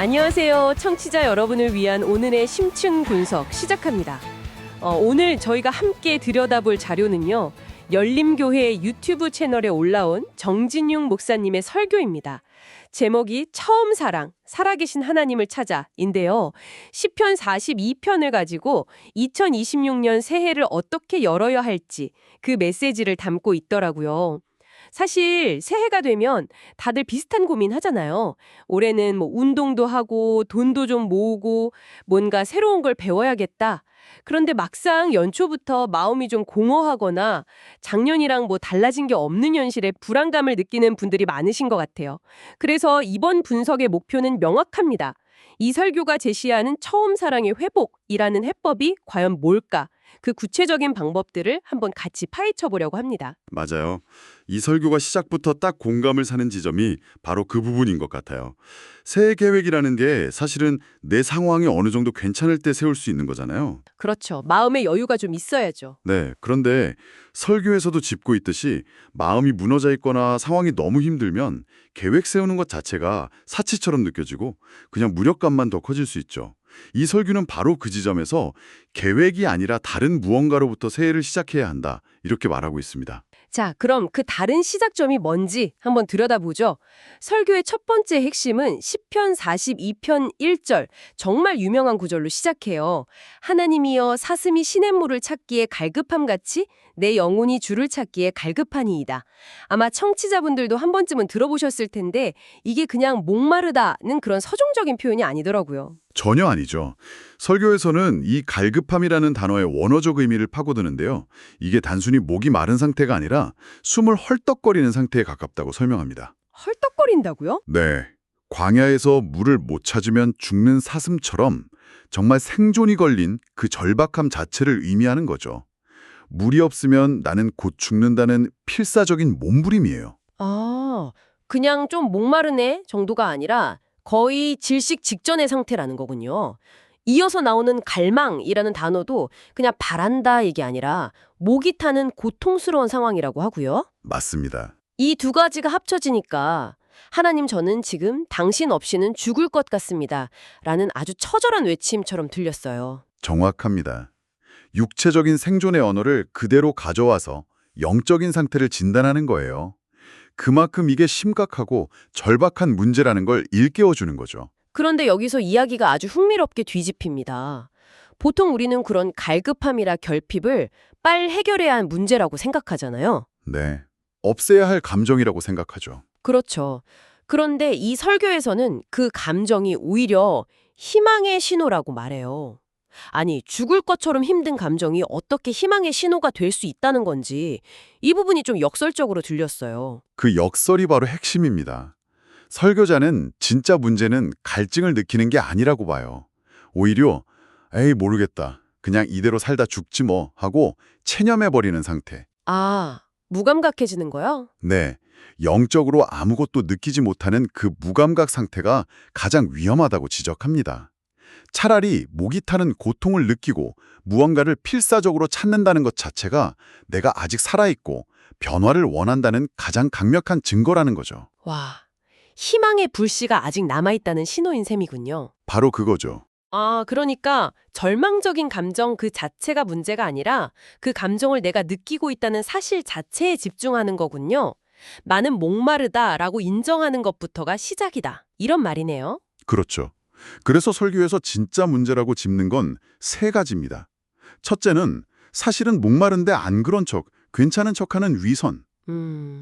안녕하세요. 청취자 여러분을 위한 오늘의 심층 분석 시작합니다. 오늘 저희가 함께 들여다볼 자료는요. 열림교회 유튜브 채널에 올라온 정진용 목사님의 설교입니다. 제목이 처음 사랑, 살아계신 하나님을 찾아인데요. 시편 42편을 가지고 2026년 새해를 어떻게 열어야 할지 그 메시지를 담고 있더라고요. 사실 새해가 되면 다들 비슷한 고민 하잖아요. 올해는 운동도 하고 돈도 좀 모으고 뭔가 새로운 걸 배워야겠다. 그런데 막상 연초부터 마음이 좀 공허하거나 작년이랑 달라진 게 없는 현실에 불안감을 느끼는 분들이 많으신 것 같아요. 그래서 이번 분석의 목표는 명확합니다. 이 설교가 제시하는 처음 사랑의 회복이라는 해법이 과연 뭘까? 그 구체적인 방법들을 한번 같이 파헤쳐 보려고 합니다. 맞아요. 이 설교가 시작부터 딱 공감을 사는 지점이 바로 그 부분인 것 같아요. 새해 계획이라는 게 사실은 내 상황이 어느 정도 괜찮을 때 세울 수 있는 거잖아요. 그렇죠. 마음의 여유가 좀 있어야죠. 네, 그런데 설교에서도 짚고 있듯이 마음이 무너져 있거나 상황이 너무 힘들면 계획 세우는 것 자체가 사치처럼 느껴지고 그냥 무력감만 더 커질 수 있죠. 이 설교는 바로 그 지점에서 계획이 아니라 다른 무언가로부터 새해를 시작해야 한다, 이렇게 말하고 있습니다. 자, 그럼 그 다른 시작점이 뭔지 한번 들여다보죠. 설교의 첫 번째 핵심은 시편 42편 1절, 정말 유명한 구절로 시작해요. 하나님이여 사슴이 시냇물을 찾기에 갈급함같이 내 영혼이 주를 찾기에 갈급하니이다. 아마 청취자분들도 한 번쯤은 들어보셨을 텐데 이게 그냥 목마르다는 그런 서정적인 표현이 아니더라고요. 전혀 아니죠. 설교에서는 이 갈급함이라는 단어의 원어적 의미를 파고드는데요. 이게 단순히 목이 마른 상태가 아니라 숨을 헐떡거리는 상태에 가깝다고 설명합니다. 헐떡거린다고요? 네. 광야에서 물을 못 찾으면 죽는 사슴처럼 정말 생존이 걸린 그 절박함 자체를 의미하는 거죠. 물이 없으면 나는 곧 죽는다는 필사적인 몸부림이에요. 아, 그냥 좀 목마르네 정도가 아니라 거의 질식 직전의 상태라는 거군요. 이어서 나오는 갈망이라는 단어도 그냥 바란다 얘기 아니라 목이 타는 고통스러운 상황이라고 하고요. 맞습니다. 이 두 가지가 합쳐지니까 하나님 저는 지금 당신 없이는 죽을 것 같습니다. 라는 아주 처절한 외침처럼 들렸어요. 정확합니다. 육체적인 생존의 언어를 그대로 가져와서 영적인 상태를 진단하는 거예요. 그만큼 이게 심각하고 절박한 문제라는 걸 일깨워주는 거죠. 그런데 여기서 이야기가 아주 흥미롭게 뒤집힙니다. 보통 우리는 그런 갈급함이라 결핍을 빨리 해결해야 할 문제라고 생각하잖아요. 네. 없애야 할 감정이라고 생각하죠. 그렇죠. 그런데 이 설교에서는 그 감정이 오히려 희망의 신호라고 말해요. 아니, 죽을 것처럼 힘든 감정이 어떻게 희망의 신호가 될 수 있다는 건지 이 부분이 좀 역설적으로 들렸어요. 그 역설이 바로 핵심입니다. 설교자는 진짜 문제는 갈증을 느끼는 게 아니라고 봐요. 오히려 에이 모르겠다. 그냥 이대로 살다 죽지 뭐 하고 체념해버리는 상태. 아, 무감각해지는 거요? 네, 영적으로 아무것도 느끼지 못하는 그 무감각 상태가 가장 위험하다고 지적합니다. 차라리 목이 타는 고통을 느끼고 무언가를 필사적으로 찾는다는 것 자체가 내가 아직 살아있고 변화를 원한다는 가장 강력한 증거라는 거죠. 와, 희망의 불씨가 아직 남아있다는 신호인 셈이군요. 바로 그거죠. 아, 그러니까 절망적인 감정 그 자체가 문제가 아니라 그 감정을 내가 느끼고 있다는 사실 자체에 집중하는 거군요. 나는 목마르다라고 인정하는 것부터가 시작이다. 이런 말이네요. 그렇죠. 그래서 설교에서 진짜 문제라고 짚는 건 세 가지입니다. 첫째는 사실은 목마른데 안 그런 척, 괜찮은 척하는 위선.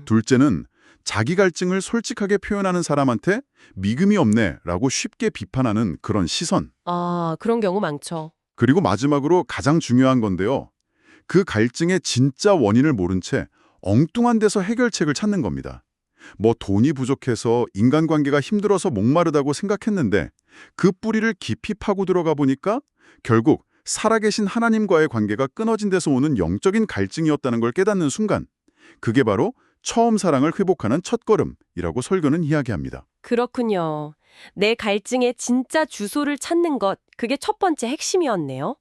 둘째는 자기 갈증을 솔직하게 표현하는 사람한테 믿음이 없네 라고 쉽게 비판하는 그런 시선. 아, 그런 경우 많죠. 그리고 마지막으로 가장 중요한 건데요. 그 갈증의 진짜 원인을 모른 채 엉뚱한 데서 해결책을 찾는 겁니다. 돈이 부족해서 인간관계가 힘들어서 목마르다고 생각했는데 그 뿌리를 깊이 파고 들어가 보니까 결국 살아계신 하나님과의 관계가 끊어진 데서 오는 영적인 갈증이었다는 걸 깨닫는 순간, 그게 바로 처음 사랑을 회복하는 첫걸음이라고 설교는 이야기합니다. 그렇군요. 내 갈증의 진짜 주소를 찾는 것, 그게 첫 번째 핵심이었네요.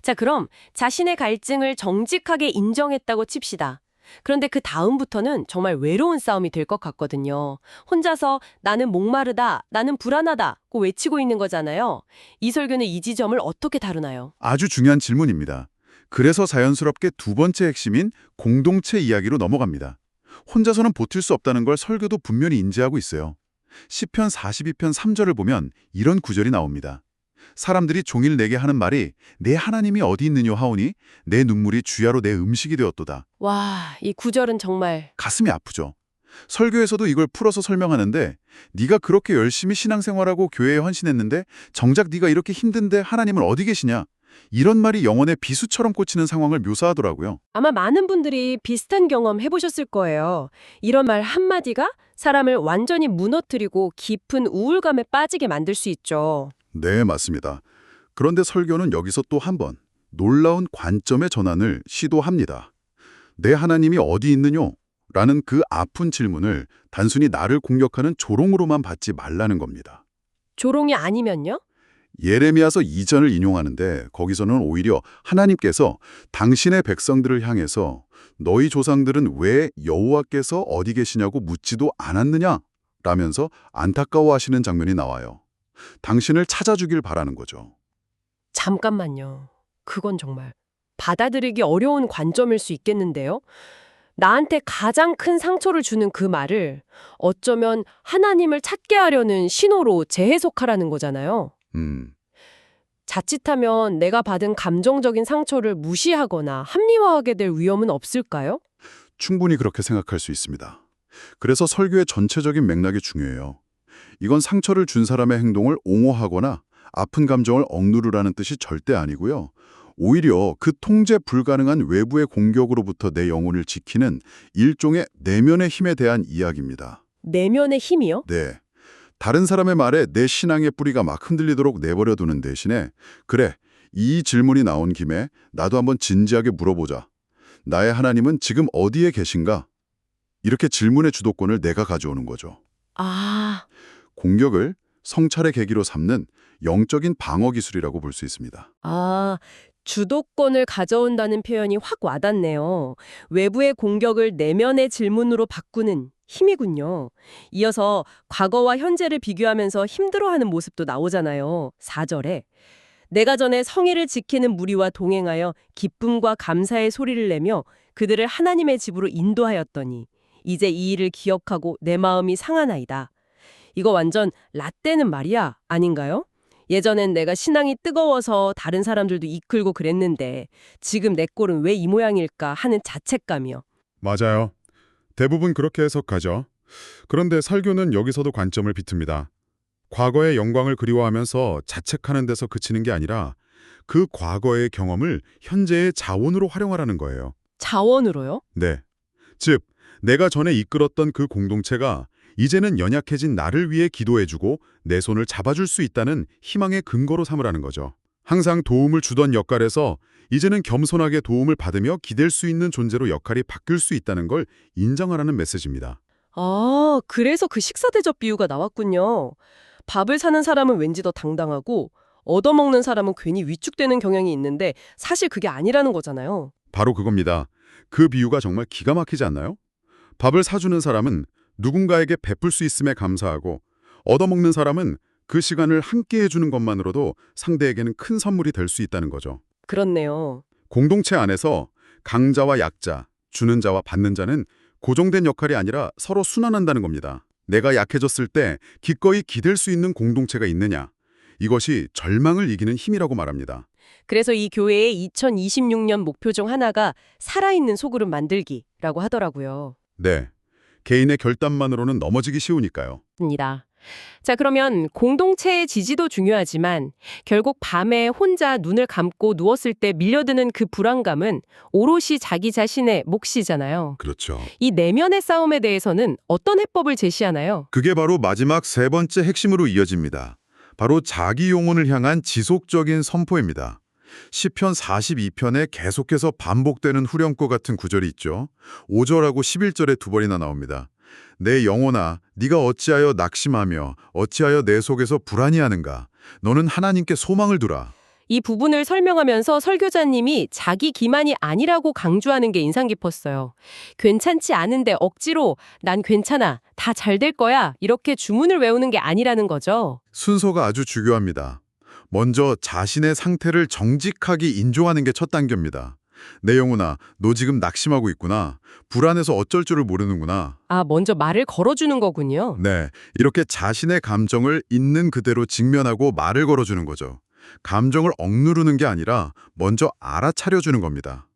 자, 그럼 자신의 갈증을 정직하게 인정했다고 칩시다. 그런데 그 다음부터는 정말 외로운 싸움이 될 것 같거든요. 혼자서 나는 목마르다, 나는 불안하다고 외치고 있는 거잖아요. 이 설교는 이 지점을 어떻게 다루나요? 아주 중요한 질문입니다. 그래서 자연스럽게 두 번째 핵심인 공동체 이야기로 넘어갑니다. 혼자서는 버틸 수 없다는 걸 설교도 분명히 인지하고 있어요. 시편 42편 3절을 보면 이런 구절이 나옵니다. 사람들이 종일 내게 하는 말이 내 하나님이 어디 있느냐 하오니 내 눈물이 주야로 내 음식이 되었도다. 와, 이 구절은 정말 가슴이 아프죠. 설교에서도 이걸 풀어서 설명하는데 네가 그렇게 열심히 신앙생활하고 교회에 헌신했는데 정작 네가 이렇게 힘든데 하나님은 어디 계시냐? 이런 말이 영혼의 비수처럼 꽂히는 상황을 묘사하더라고요. 아마 많은 분들이 비슷한 경험 해보셨을 거예요. 이런 말 한마디가 사람을 완전히 무너뜨리고 깊은 우울감에 빠지게 만들 수 있죠. 네, 맞습니다. 그런데 설교는 여기서 또 한 번 놀라운 관점의 전환을 시도합니다. 내 하나님이 어디 있느뇨? 라는 그 아픈 질문을 단순히 나를 공격하는 조롱으로만 받지 말라는 겁니다. 조롱이 아니면요? 예레미야서 2전을 인용하는데 거기서는 오히려 하나님께서 당신의 백성들을 향해서 너희 조상들은 왜 여호와께서 어디 계시냐고 묻지도 않았느냐? 라면서 안타까워하시는 장면이 나와요. 당신을 찾아주길 바라는 거죠. 잠깐만요. 그건 정말 받아들이기 어려운 관점일 수 있겠는데요. 나한테 가장 큰 상처를 주는 그 말을 어쩌면 하나님을 찾게 하려는 신호로 재해석하라는 거잖아요. 자칫하면 내가 받은 감정적인 상처를 무시하거나 합리화하게 될 위험은 없을까요? 충분히 그렇게 생각할 수 있습니다. 그래서 설교의 전체적인 맥락이 중요해요. 이건 상처를 준 사람의 행동을 옹호하거나 아픈 감정을 억누르라는 뜻이 절대 아니고요. 오히려 그 통제 불가능한 외부의 공격으로부터 내 영혼을 지키는 일종의 내면의 힘에 대한 이야기입니다. 내면의 힘이요? 네. 다른 사람의 말에 내 신앙의 뿌리가 막 흔들리도록 내버려 두는 대신에 그래, 이 질문이 나온 김에 나도 한번 진지하게 물어보자. 나의 하나님은 지금 어디에 계신가? 이렇게 질문의 주도권을 내가 가져오는 거죠. 아, 공격을 성찰의 계기로 삼는 영적인 방어 기술이라고 볼 수 있습니다. 주도권을 가져온다는 표현이 확 와닿네요. 외부의 공격을 내면의 질문으로 바꾸는 힘이군요. 이어서 과거와 현재를 비교하면서 힘들어하는 모습도 나오잖아요. 4절에 내가 전에 성의를 지키는 무리와 동행하여 기쁨과 감사의 소리를 내며 그들을 하나님의 집으로 인도하였더니 이제 이 일을 기억하고 내 마음이 상하나이다. 이거 완전 라떼는 말이야 아닌가요? 예전엔 내가 신앙이 뜨거워서 다른 사람들도 이끌고 그랬는데 지금 내 꼴은 왜 이 모양일까 하는 자책감이요. 맞아요. 대부분 그렇게 해석하죠. 그런데 설교는 여기서도 관점을 비틉니다. 과거의 영광을 그리워하면서 자책하는 데서 그치는 게 아니라 그 과거의 경험을 현재의 자원으로 활용하라는 거예요. 자원으로요? 네. 즉, 내가 전에 이끌었던 그 공동체가 이제는 연약해진 나를 위해 기도해주고 내 손을 잡아줄 수 있다는 희망의 근거로 삼으라는 거죠. 항상 도움을 주던 역할에서 이제는 겸손하게 도움을 받으며 기댈 수 있는 존재로 역할이 바뀔 수 있다는 걸 인정하라는 메시지입니다. 아, 그래서 그 식사 대접 비유가 나왔군요. 밥을 사는 사람은 왠지 더 당당하고 얻어먹는 사람은 괜히 위축되는 경향이 있는데 사실 그게 아니라는 거잖아요. 바로 그겁니다. 그 비유가 정말 기가 막히지 않나요? 밥을 사주는 사람은 누군가에게 베풀 수 있음에 감사하고 얻어먹는 사람은 그 시간을 함께 해주는 것만으로도 상대에게는 큰 선물이 될 수 있다는 거죠. 그렇네요. 공동체 안에서 강자와 약자, 주는 자와 받는 자는 고정된 역할이 아니라 서로 순환한다는 겁니다. 내가 약해졌을 때 기꺼이 기댈 수 있는 공동체가 있느냐. 이것이 절망을 이기는 힘이라고 말합니다. 그래서 이 교회의 2026년 목표 중 하나가 살아있는 소그룹 만들기라고 하더라고요. 네. 개인의 결단만으로는 넘어지기 쉬우니까요. 입니다. 자, 그러면 공동체의 지지도 중요하지만 결국 밤에 혼자 눈을 감고 누웠을 때 밀려드는 그 불안감은 오롯이 자기 자신의 몫이잖아요. 그렇죠. 이 내면의 싸움에 대해서는 어떤 해법을 제시하나요? 그게 바로 마지막 세 번째 핵심으로 이어집니다. 바로 자기 용언을 향한 지속적인 선포입니다. 시편 42편에 계속해서 반복되는 후렴구 같은 구절이 있죠. 5절하고 11절에 두 번이나 나옵니다. 내 영혼아, 네가 어찌하여 낙심하며 어찌하여 내 속에서 불안이하는가? 너는 하나님께 소망을 두라. 이 부분을 설명하면서 설교자님이 자기 기만이 아니라고 강조하는 게 인상 깊었어요. 괜찮지 않은데 억지로 난 괜찮아, 다 잘 될 거야 이렇게 주문을 외우는 게 아니라는 거죠. 순서가 아주 중요합니다. 먼저 자신의 상태를 정직하게 인정하는 게 첫 단계입니다. 내 영혼아, 너 지금 낙심하고 있구나. 불안해서 어쩔 줄을 모르는구나. 아, 먼저 말을 걸어주는 거군요. 네, 이렇게 자신의 감정을 있는 그대로 직면하고 말을 걸어주는 거죠. 감정을 억누르는 게 아니라 먼저 알아차려주는 겁니다.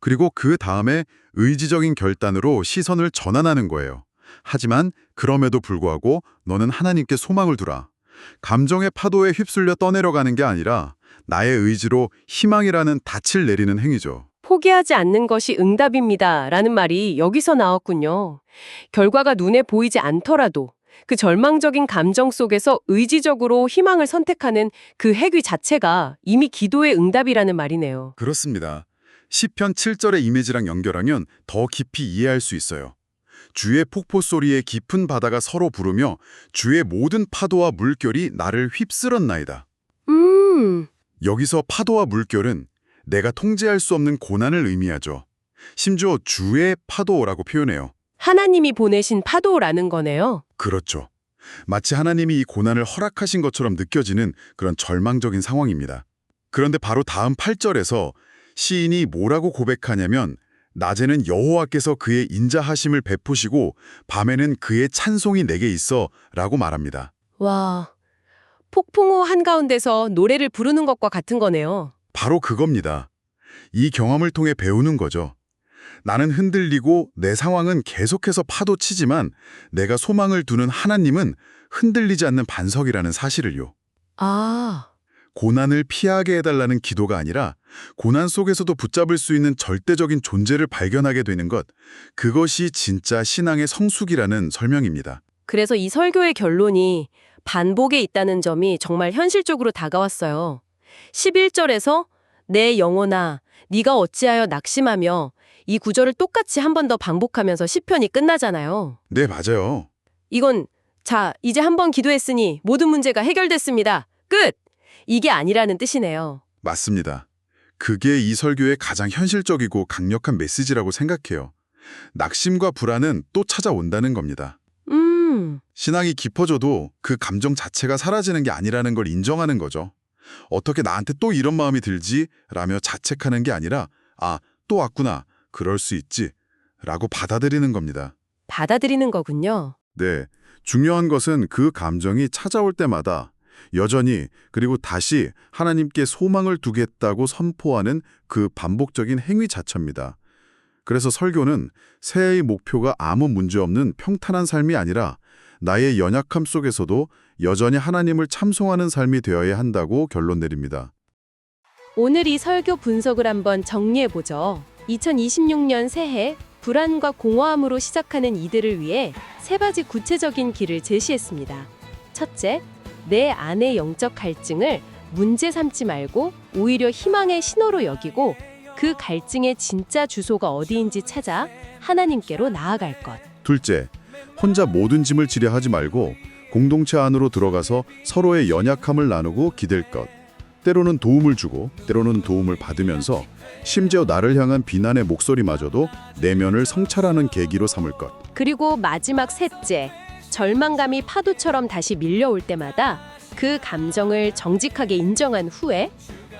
그리고 그 다음에 의지적인 결단으로 시선을 전환하는 거예요. 하지만 그럼에도 불구하고 너는 하나님께 소망을 두라. 감정의 파도에 휩쓸려 떠내려가는 게 아니라 나의 의지로 희망이라는 닻을 내리는 행위죠. 포기하지 않는 것이 응답입니다. 라는 말이 여기서 나왔군요. 결과가 눈에 보이지 않더라도 그 절망적인 감정 속에서 의지적으로 희망을 선택하는 그 행위 자체가 이미 기도의 응답이라는 말이네요. 그렇습니다. 시편 7절의 이미지랑 연결하면 더 깊이 이해할 수 있어요. 주의 폭포 소리에 깊은 바다가 서로 부르며 주의 모든 파도와 물결이 나를 휩쓸었나이다. 여기서 파도와 물결은 내가 통제할 수 없는 고난을 의미하죠. 심지어 주의 파도라고 표현해요. 하나님이 보내신 파도라는 거네요. 그렇죠. 마치 하나님이 이 고난을 허락하신 것처럼 느껴지는 그런 절망적인 상황입니다. 그런데 바로 다음 8절에서 시인이 뭐라고 고백하냐면 낮에는 여호와께서 그의 인자하심을 베푸시고 밤에는 그의 찬송이 내게 있어 라고 말합니다. 와, 폭풍우 한가운데서 노래를 부르는 것과 같은 거네요. 바로 그겁니다. 이 경험을 통해 배우는 거죠. 나는 흔들리고 내 상황은 계속해서 파도치지만 내가 소망을 두는 하나님은 흔들리지 않는 반석이라는 사실을요. 아, 고난을 피하게 해달라는 기도가 아니라 고난 속에서도 붙잡을 수 있는 절대적인 존재를 발견하게 되는 것, 그것이 진짜 신앙의 성숙이라는 설명입니다. 그래서 이 설교의 결론이 반복에 있다는 점이 정말 현실적으로 다가왔어요. 11절에서 내 영혼아, 네가 어찌하여 낙심하며 이 구절을 똑같이 한 번 더 반복하면서 시편이 끝나잖아요. 네, 맞아요. 이건 자, 이제 한 번 기도했으니 모든 문제가 해결됐습니다. 끝! 이게 아니라는 뜻이네요. 맞습니다. 그게 이 설교의 가장 현실적이고 강력한 메시지라고 생각해요. 낙심과 불안은 또 찾아온다는 겁니다. 신앙이 깊어져도 그 감정 자체가 사라지는 게 아니라는 걸 인정하는 거죠. 어떻게 나한테 또 이런 마음이 들지? 라며 자책하는 게 아니라 아, 또 왔구나. 그럴 수 있지. 라고 받아들이는 겁니다. 받아들이는 거군요. 네, 중요한 것은 그 감정이 찾아올 때마다 여전히 그리고 다시 하나님께 소망을 두겠다고 선포하는 그 반복적인 행위 자체입니다. 그래서 설교는 새해의 목표가 아무 문제 없는 평탄한 삶이 아니라 나의 연약함 속에서도 여전히 하나님을 참송하는 삶이 되어야 한다고 결론 내립니다. 오늘 이 설교 분석을 한번 정리해보죠. 2026년 새해 불안과 공허함으로 시작하는 이들을 위해 세 가지 구체적인 길을 제시했습니다. 첫째, 내 안의 영적 갈증을 문제 삼지 말고 오히려 희망의 신호로 여기고 그 갈증의 진짜 주소가 어디인지 찾아 하나님께로 나아갈 것. 둘째, 혼자 모든 짐을 지려 하지 말고 공동체 안으로 들어가서 서로의 연약함을 나누고 기댈 것. 때로는 도움을 주고 때로는 도움을 받으면서 심지어 나를 향한 비난의 목소리마저도 내면을 성찰하는 계기로 삼을 것. 그리고 마지막 셋째, 절망감이 파도처럼 다시 밀려올 때마다 그 감정을 정직하게 인정한 후에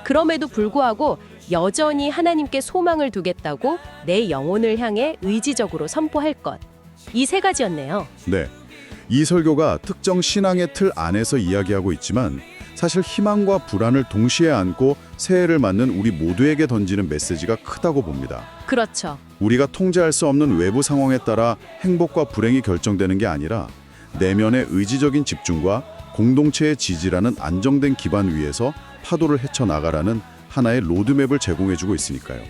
그럼에도 불구하고 여전히 하나님께 소망을 두겠다고 내 영혼을 향해 의지적으로 선포할 것. 이 세 가지였네요. 네, 이 설교가 특정 신앙의 틀 안에서 이야기하고 있지만 사실 희망과 불안을 동시에 안고 새해를 맞는 우리 모두에게 던지는 메시지가 크다고 봅니다. 그렇죠. 우리가 통제할 수 없는 외부 상황에 따라 행복과 불행이 결정되는 게 아니라 내면의 의지적인 집중과 공동체의 지지라는 안정된 기반 위에서 파도를 헤쳐나가라는 하나의 로드맵을 제공해주고 있으니까요.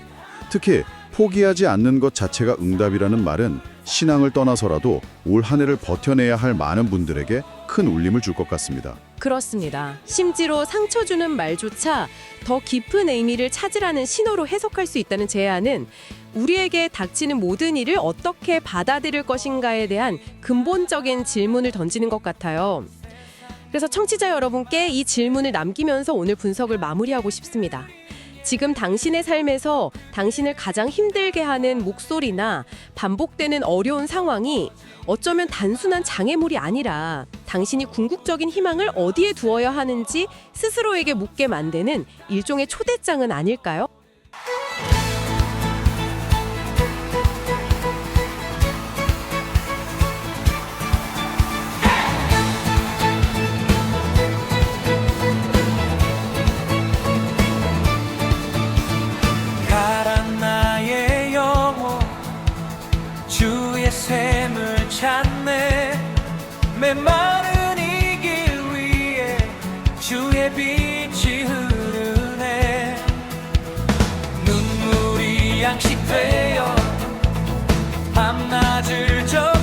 특히 포기하지 않는 것 자체가 응답이라는 말은 신앙을 떠나서라도 올 한 해를 버텨내야 할 많은 분들에게 큰 울림을 줄 것 같습니다. 그렇습니다. 심지어 상처 주는 말조차 더 깊은 의미를 찾으라는 신호로 해석할 수 있다는 제안은 우리에게 닥치는 모든 일을 어떻게 받아들일 것인가에 대한 근본적인 질문을 던지는 것 같아요. 그래서 청취자 여러분께 이 질문을 남기면서 오늘 분석을 마무리하고 싶습니다. 지금 당신의 삶에서 당신을 가장 힘들게 하는 목소리나 반복되는 어려운 상황이 어쩌면 단순한 장애물이 아니라 당신이 궁극적인 희망을 어디에 두어야 하는지 스스로에게 묻게 만드는 일종의 초대장은 아닐까요? 가란 나의 영혼 주의 샘을 찾네 메마른 이 길 위에 주의 빛이 흐르네 눈물이 양식되어 밤낮을 저